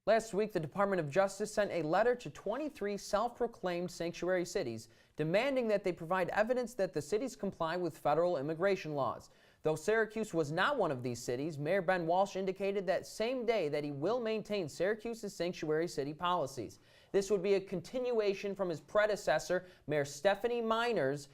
Last week, the Department of Justice sent a letter to 23 self-proclaimed sanctuary cities demanding that they provide evidence that the cities comply with federal immigration laws. Though Syracuse was not one of these cities, Mayor Ben Walsh indicated that same day that he will maintain Syracuse's sanctuary city policies. This would be a continuation from his predecessor, Mayor Stephanie Miner's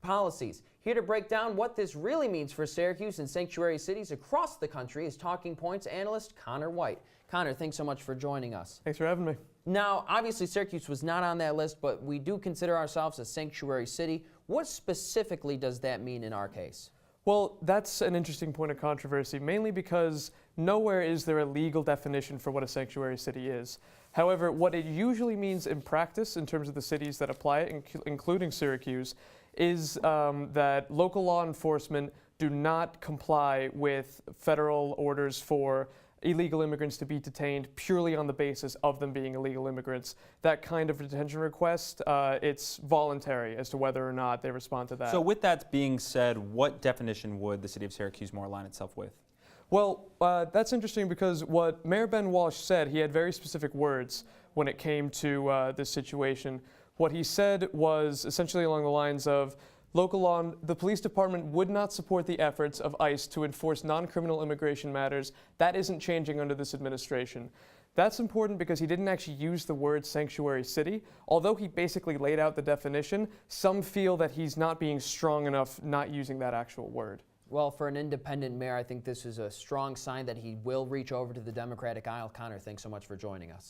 policies. Here to break down what this really means for Syracuse and sanctuary cities across the country is Talking Points analyst Conor Wight. Conor, thanks so much for joining us. Thanks for having me. Now, obviously Syracuse was not on that list, but we do consider ourselves a sanctuary city. What specifically does that mean in our case? Well, that's an interesting point of controversy, mainly because nowhere is there a legal definition for what a sanctuary city is. However, what it usually means in practice, in terms of the cities that apply it, including Syracuse, is that local law enforcement do not comply with federal orders for illegal immigrants to be detained purely on the basis of them being illegal immigrants. That kind of detention request, it's voluntary as to whether or not they respond to that. So with that being said, what definition would the city of Syracuse more align itself with? Well, that's interesting because what Mayor Ben Walsh said, he had very specific words when it came to this situation. What he said was essentially along the lines of, local law, the police department would not support the efforts of ICE to enforce non-criminal immigration matters. That isn't changing under this administration. That's important because he didn't actually use the word sanctuary city. Although he basically laid out the definition, some feel that he's not being strong enough not using that actual word. Well, for an independent mayor, I think this is a strong sign that he will reach over to the Democratic aisle. Conor, thanks so much for joining us.